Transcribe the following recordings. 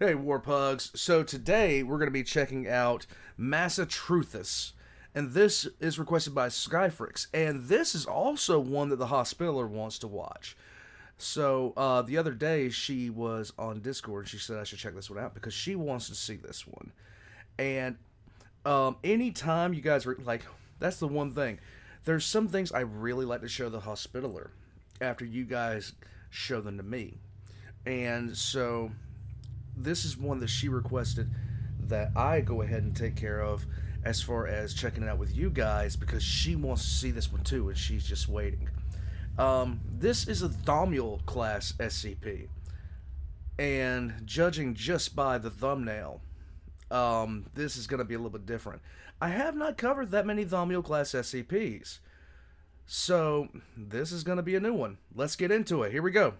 Hey, Warpugs. So today we're going to be checking out Massachusetts. And this is requested by Skyfrix. And this is also one that the Hospitaller wants to watch. So the other day she was on Discord and she said I should check this one out because she wants to see this one. And anytime you guys are like, that's the one thing. There's some things I really like to show the Hospitaller after you guys show them to me. And so this is one that she requested that I go ahead and take care of as far as checking it out with you guys because she wants to see this one too and she's just waiting. This is a Thomule class SCP, and judging just by the thumbnail, this is going to be a little bit different. I have not covered that many Thomule class SCPs, so this is going to be a new one. Let's get into it. Here we go.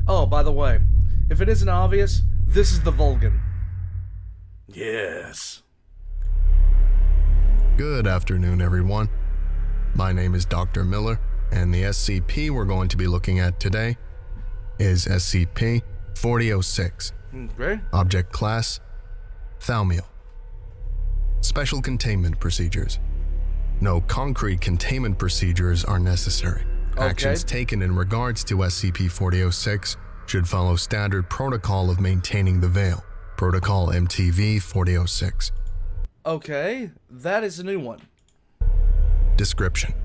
Oh, by the way, if it isn't obvious, this is the Volgun. Yes. Good afternoon, everyone. My name is Dr. Miller, and the SCP we're going to be looking at today is SCP-4006. Okay. Object Class: Thomule. Special Containment Procedures. No concrete containment procedures are necessary. Okay. Actions taken in regards to SCP-4006 should follow standard protocol of maintaining the veil, Protocol MTV-4006. Okay, that is a new one. Description: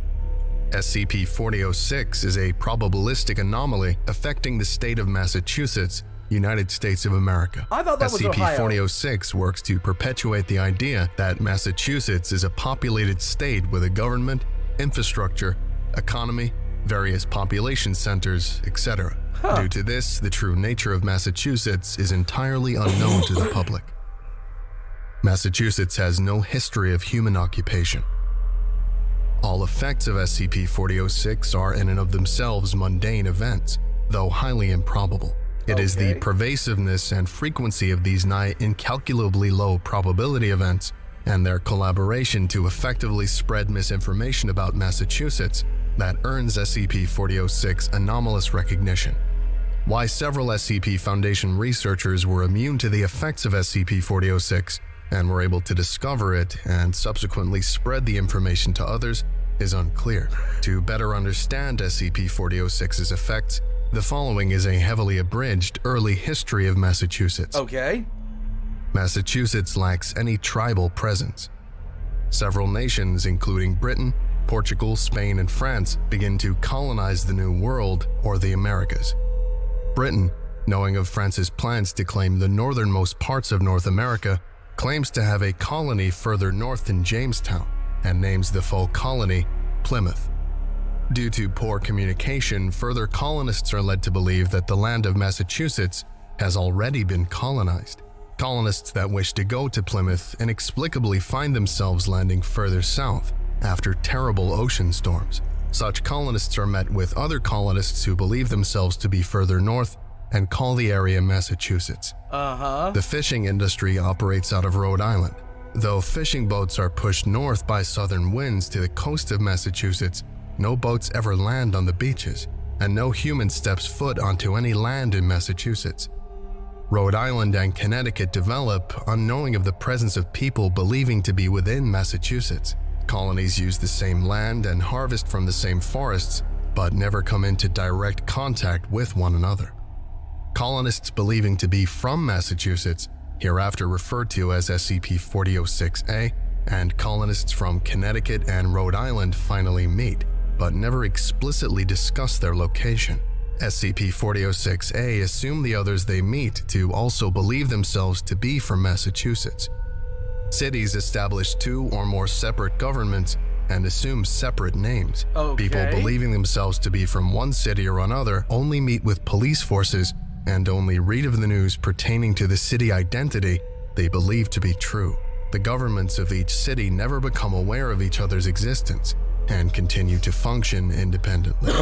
SCP-4006 is a probabilistic anomaly affecting the state of Massachusetts, United States of America. I thought that was Ohio. SCP-4006 works to perpetuate the idea that Massachusetts is a populated state with a government, infrastructure, economy, various population centers, etc. Due to this, the true nature of Massachusetts is entirely unknown to the public. Massachusetts has no history of human occupation. All effects of SCP-4006 are in and of themselves mundane events, though highly improbable. It is the pervasiveness and frequency of these nigh incalculably low probability events and their collaboration to effectively spread misinformation about Massachusetts that earns SCP-4006 anomalous recognition. Why several SCP Foundation researchers were immune to the effects of SCP-4006 and were able to discover it and subsequently spread the information to others is unclear. To better understand SCP-4006's effects, the following is a heavily abridged early history of Massachusetts. Okay. Massachusetts lacks any tribal presence. Several nations, including Britain, Portugal, Spain, and France, begin to colonize the New World, or the Americas. Britain, knowing of France's plans to claim the northernmost parts of North America, claims to have a colony further north in Jamestown, and names the full colony Plymouth. Due to poor communication, further colonists are led to believe that the land of Massachusetts has already been colonized. Colonists that wish to go to Plymouth inexplicably find themselves landing further south after terrible ocean storms. Such colonists are met with other colonists who believe themselves to be further north and call the area Massachusetts. The fishing industry operates out of Rhode Island. Though fishing boats are pushed north by southern winds to the coast of Massachusetts, no boats ever land on the beaches, and no human steps foot onto any land in Massachusetts. Rhode Island and Connecticut develop unknowing of the presence of people believing to be within Massachusetts. Colonies use the same land and harvest from the same forests, but never come into direct contact with one another. Colonists believing to be from Massachusetts, hereafter referred to as SCP-4006-A, and colonists from Connecticut and Rhode Island finally meet, but never explicitly discuss their location. SCP-4006-A assume the others they meet to also believe themselves to be from Massachusetts. Cities establish two or more separate governments and assume separate names. People believing themselves to be from one city or another only meet with police forces and only read of the news pertaining to the city identity they believe to be true. The governments of each city never become aware of each other's existence and continue to function independently.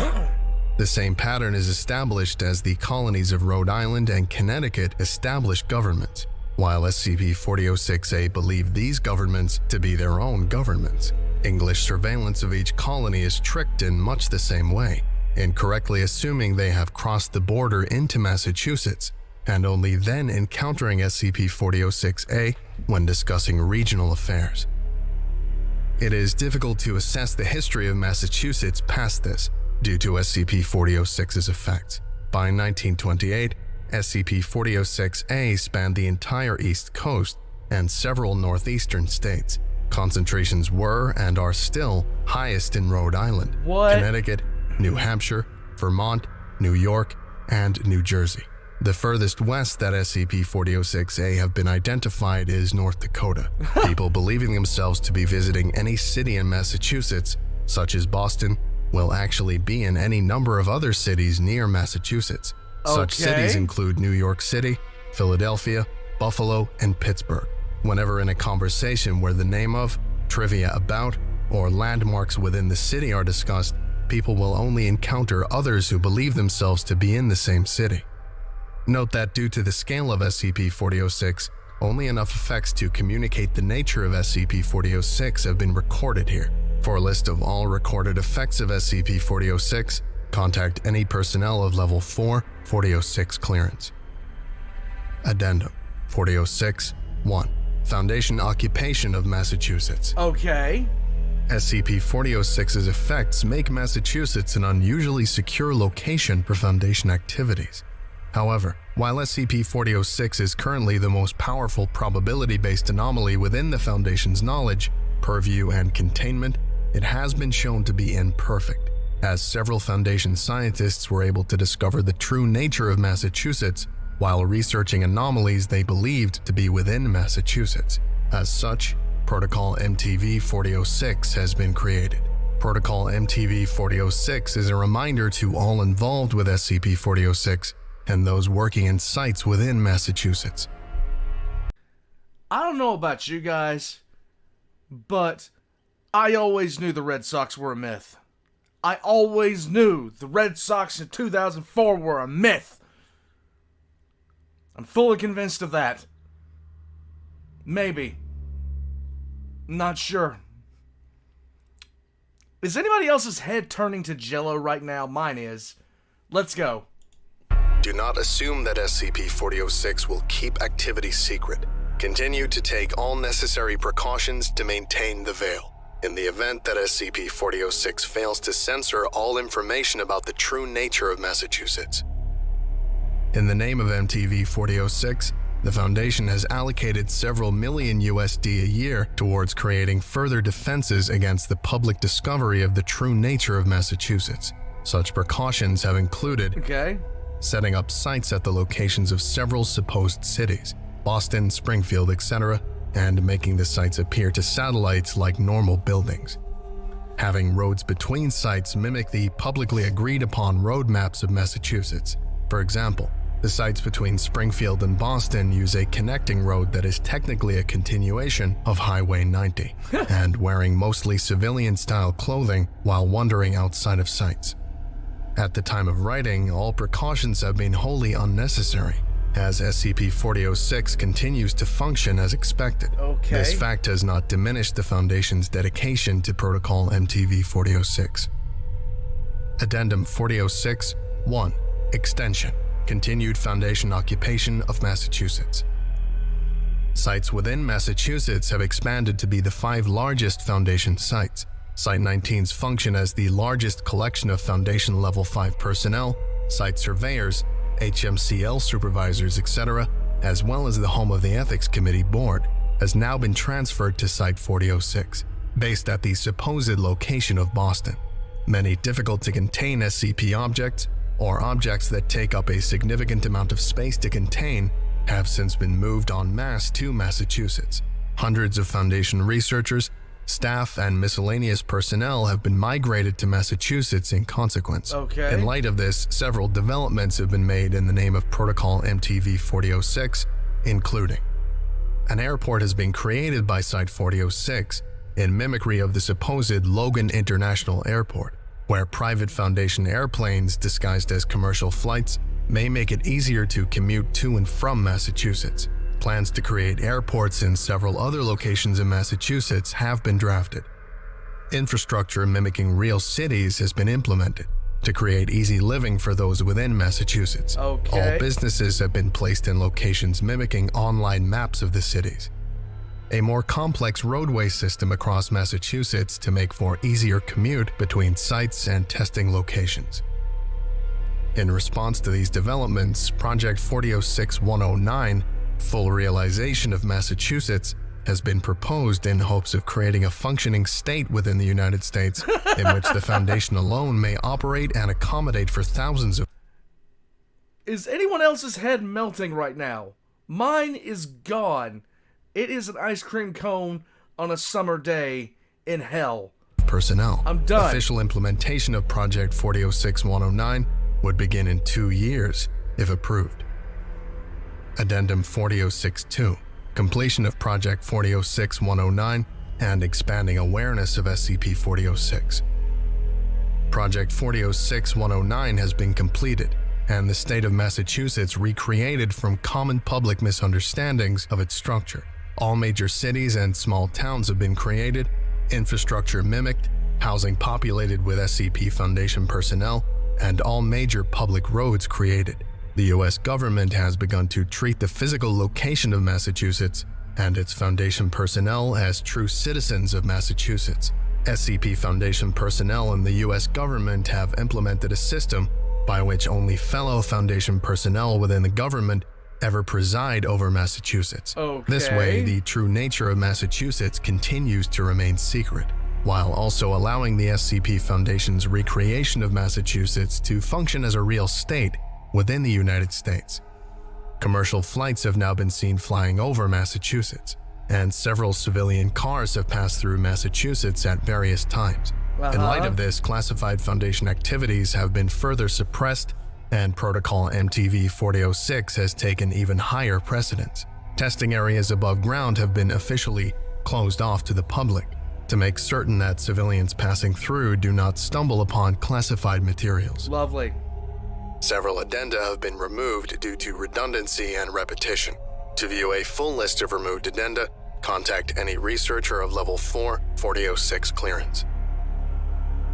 The same pattern is established as the colonies of Rhode Island and Connecticut establish governments, while SCP-4006-A believe these governments to be their own governments. English surveillance of each colony is tricked in much the same way, incorrectly assuming they have crossed the border into Massachusetts, and only then encountering SCP-4006-A when discussing regional affairs. It is difficult to assess the history of Massachusetts past this, due to SCP-4006's effects. By 1928, SCP-4006-A spanned the entire East Coast and several northeastern states. Concentrations were, and are still, highest in Rhode Island, Connecticut, New Hampshire, Vermont, New York, and New Jersey. The furthest west that SCP-4006-A have been identified is North Dakota. People believing themselves to be visiting any city in Massachusetts, such as Boston, will actually be in any number of other cities near Massachusetts. Such cities include New York City, Philadelphia, Buffalo, and Pittsburgh. Whenever in a conversation where the name of, trivia about, or landmarks within the city are discussed, people will only encounter others who believe themselves to be in the same city. Note that due to the scale of SCP-4006, only enough effects to communicate the nature of SCP-4006 have been recorded here. For a list of all recorded effects of SCP-4006, contact any personnel of Level 4 4006 clearance. Addendum 4006-1 Foundation Occupation of Massachusetts. Okay. SCP-4006's effects make Massachusetts an unusually secure location for Foundation activities. However, while SCP-4006 is currently the most powerful probability-based anomaly within the Foundation's knowledge, purview, and containment, it has been shown to be imperfect, as several Foundation scientists were able to discover the true nature of Massachusetts while researching anomalies they believed to be within Massachusetts. As such, Protocol MTV-4006 has been created. Protocol MTV-4006 is a reminder to all involved with SCP-4006 and those working in sites within Massachusetts. I don't know about you guys, but I always knew the Red Sox were a myth. I always knew the Red Sox in 2004 were a myth. I'm fully convinced of that. Maybe. Not sure. Is anybody else's head turning to jello right now? Mine is. Let's go. Do not assume that SCP-4006 will keep activity secret. Continue to take all necessary precautions to maintain the veil. In the event that SCP-4006 fails to censor all information about the true nature of Massachusetts. In the name of MTV-4006, the Foundation has allocated several million USD a year towards creating further defenses against the public discovery of the true nature of Massachusetts. Such precautions have included setting up sites at the locations of several supposed cities, Boston, Springfield, etc., and making the sites appear to satellites like normal buildings. Having roads between sites mimic the publicly agreed upon road maps of Massachusetts. For example, the sites between Springfield and Boston use a connecting road that is technically a continuation of Highway 90, and wearing mostly civilian-style clothing while wandering outside of sites. At the time of writing, all precautions have been wholly unnecessary, as SCP-4006 continues to function as expected. This fact has not diminished the Foundation's dedication to Protocol MTV-4006. Addendum 4006-1 Extension Continued Foundation Occupation of Massachusetts. Sites within Massachusetts have expanded to be the 5 largest Foundation sites. Site 19's function as the largest collection of Foundation Level 5 personnel, site surveyors, HMCL supervisors, etc., as well as the home of the Ethics Committee Board, has now been transferred to Site 4006, based at the supposed location of Boston. Many difficult-to-contain SCP objects, or objects that take up a significant amount of space to contain, have since been moved en masse to Massachusetts. Hundreds of Foundation researchers, staff, and miscellaneous personnel have been migrated to Massachusetts in consequence. In light of this, several developments have been made in the name of Protocol MTV-4006, including an airport has been created by Site 4006 in mimicry of the supposed Logan International Airport, where private Foundation airplanes disguised as commercial flights may make it easier to commute to and from Massachusetts. Plans to create airports in several other locations in Massachusetts have been drafted. Infrastructure mimicking real cities has been implemented to create easy living for those within Massachusetts. Okay. All businesses have been placed in locations mimicking online maps of the cities. A more complex roadway system across Massachusetts to make for easier commute between sites and testing locations. In response to these developments, Project 4006-109, Full Realization of Massachusetts, has been proposed in hopes of creating a functioning state within the United States in which the Foundation alone may operate and accommodate for thousands of... Is anyone else's head melting right now? Mine is gone. It is an ice cream cone on a summer day in hell. personnel. I'm done. Official implementation of Project 4006-109 would begin in 2 years, if approved. Addendum 4006-2, completion of Project 4006-109 and expanding awareness of SCP-4006. Project 4006-109 has been completed, and the state of Massachusetts recreated from common public misunderstandings of its structure. All major cities and small towns have been created, infrastructure mimicked, housing populated with SCP Foundation personnel, and all major public roads created. The U.S. government has begun to treat the physical location of Massachusetts and its Foundation personnel as true citizens of Massachusetts. SCP Foundation personnel and the U.S. government have implemented a system by which only fellow Foundation personnel within the government ever preside over Massachusetts. Okay. This way, the true nature of Massachusetts continues to remain secret, while also allowing the SCP Foundation's recreation of Massachusetts to function as a real state within the United States. Commercial flights have now been seen flying over Massachusetts, and several civilian cars have passed through Massachusetts at various times. In light of this, classified Foundation activities have been further suppressed, and Protocol MTV-4006 has taken even higher precedence. Testing areas above ground have been officially closed off to the public to make certain that civilians passing through do not stumble upon classified materials. Lovely. Several addenda have been removed due to redundancy and repetition. To view a full list of removed addenda, contact any researcher of Level 4 4006 clearance.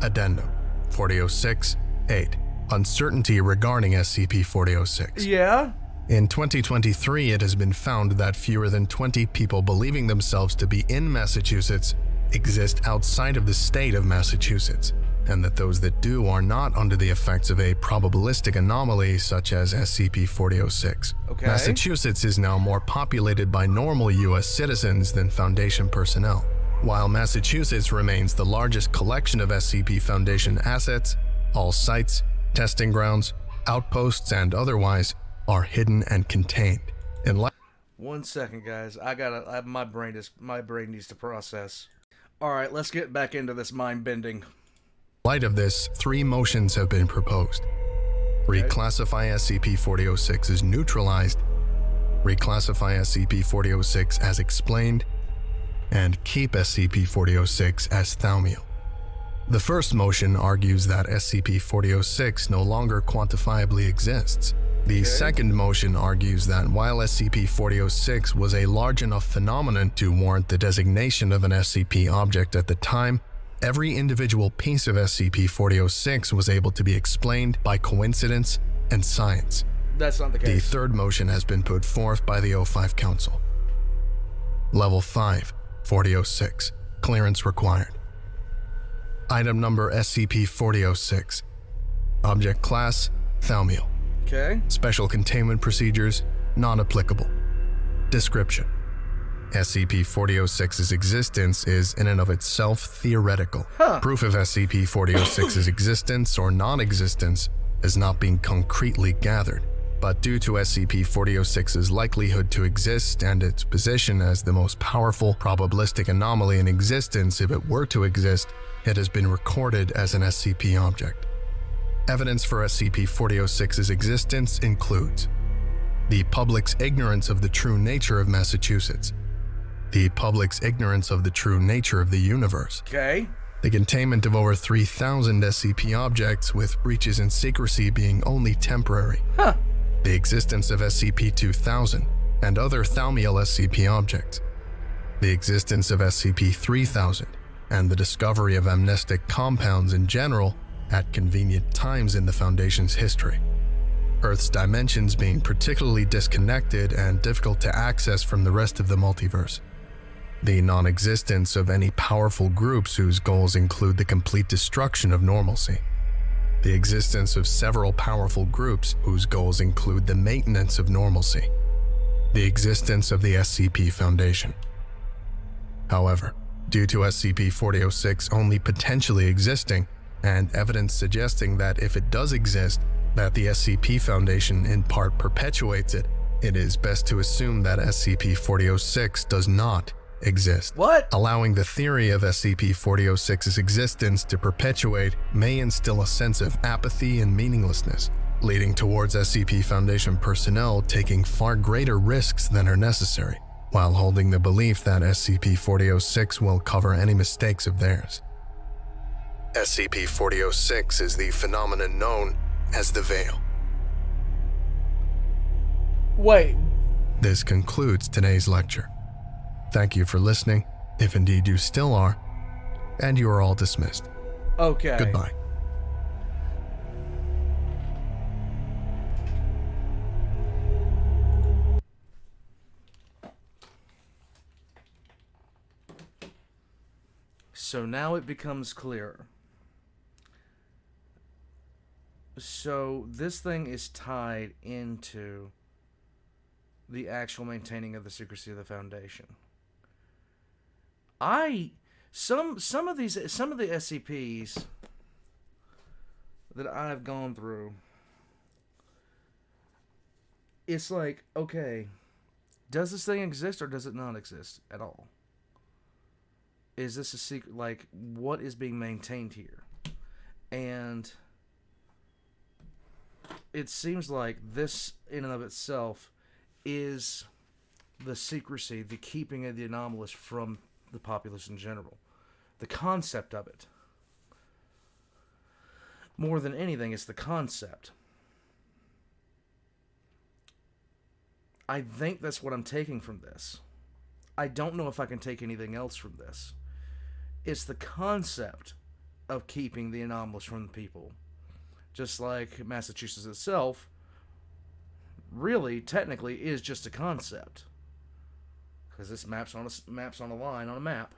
Addendum 4006-8. Uncertainty regarding SCP-4006. Yeah? In 2023, it has been found that fewer than 20 people believing themselves to be in Massachusetts exist outside of the state of Massachusetts, and that those that do are not under the effects of a probabilistic anomaly such as SCP-4006. Okay. Massachusetts is now more populated by normal U.S. citizens than Foundation personnel. While Massachusetts remains the largest collection of SCP Foundation assets, all sites, testing grounds, outposts, and otherwise are hidden and contained. In light 1 second, guys. My brain needs to process. All right, let's get back into this mind bending. of this, 3 motions have been proposed. Reclassify SCP-4006 as neutralized, reclassify SCP-4006 as explained, and keep SCP-4006 as thaumiel. The first motion argues that SCP-4006 no longer quantifiably exists. The second motion argues that while SCP-4006 was a large enough phenomenon to warrant the designation of an SCP object at the time, every individual piece of SCP-4006 was able to be explained by coincidence and science. That's not the The case. third motion has been put forth by the O5 Council. Level 5, 4006. Clearance required. Item number SCP-4006. Object class, thaumiel. Okay. Special containment procedures, non-applicable. Description. SCP-4006's existence is in and of itself theoretical. Proof of SCP-4006's existence or non-existence has not been concretely gathered, but due to SCP-4006's likelihood to exist and its position as the most powerful probabilistic anomaly in existence if it were to exist, it has been recorded as an SCP object. Evidence for SCP-4006's existence includes the public's ignorance of the true nature of Massachusetts, the public's ignorance of the true nature of the universe, Okay. the containment of over 3,000 SCP objects with breaches in secrecy being only temporary, the existence of SCP-2000 and other thaumiel SCP objects, the existence of SCP-3000, and the discovery of amnestic compounds in general at convenient times in the Foundation's history. Earth's dimensions being particularly disconnected and difficult to access from the rest of the multiverse. The non-existence of any powerful groups whose goals include the complete destruction of normalcy. The existence of several powerful groups whose goals include the maintenance of normalcy. The existence of the SCP Foundation. However, due to SCP-4006 only potentially existing, and evidence suggesting that if it does exist, that the SCP Foundation in part perpetuates it, it is best to assume that SCP-4006 does not exist. What? Allowing the theory of SCP-4006's existence to perpetuate may instill a sense of apathy and meaninglessness, leading towards SCP Foundation personnel taking far greater risks than are necessary, while holding the belief that SCP-4006 will cover any mistakes of theirs. SCP-4006 is the phenomenon known as the Veil. Wait. This concludes today's lecture. Thank you for listening, if indeed you still are, and you are all dismissed. Okay. Goodbye. So now it becomes clearer. So this thing is tied into the actual maintaining of the secrecy of the Foundation. Some of the SCPs that I've gone through, it's like, okay, does this thing exist or does it not exist at all? Is this a secret? Like, what is being maintained here? And it seems like this, in and of itself, is the secrecy, the keeping of the anomalous from the populace in general. The concept of it. More than anything, it's the concept. I think that's what I'm taking from this. I don't know if I can take anything else from this. It's the concept of keeping the anomalous from the people. Just like Massachusetts itself, really, technically, is just a concept. Because this maps on a line on a map.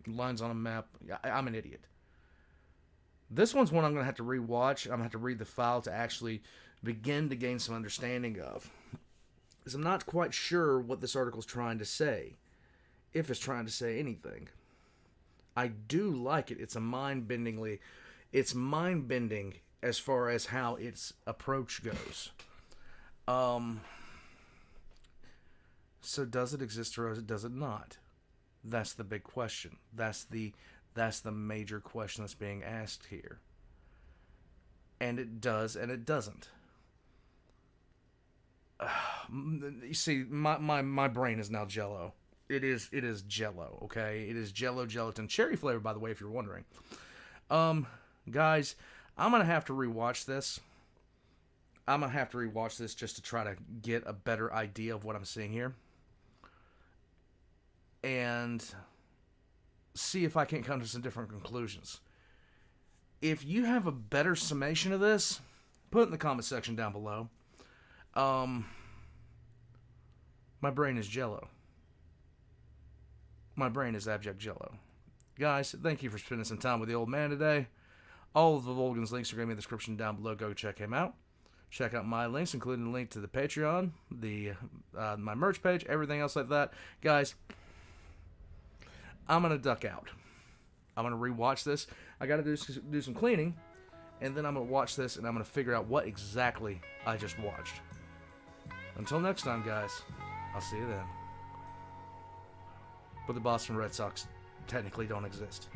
Lines on a map. I'm an idiot. This one's one I'm going to have to rewatch. I'm going to have to read the file to actually begin to gain some understanding of. Because I'm not quite sure what this article's trying to say. If it's trying to say anything. I do like it. It's mind-bending as far as how its approach goes. So does it exist or does it not? That's the big question. That's the major question that's being asked here. And it does and it doesn't. You see, my brain is now Jello. It is Jello, okay? It is Jello gelatin. Cherry flavor, by the way, if you're wondering. Guys, I'm going to have to rewatch this. I'm going to have to rewatch this just to try to get a better idea of what I'm seeing here. And see if I can't come to some different conclusions. If you have a better summation of this, put it in the comment section down below. My brain is Jello. My brain is abject Jello. Guys, thank you for spending some time with the old man today. All of the TheVolgun's links are going to be in the description down below. Go check him out. Check out my links, including the link to the Patreon, my merch page, everything else like that. Guys, I'm going to duck out. I'm going to rewatch this. I got to do some cleaning, and then I'm going to watch this, and I'm going to figure out what exactly I just watched. Until next time, guys, I'll see you then. But the Boston Red Sox technically don't exist.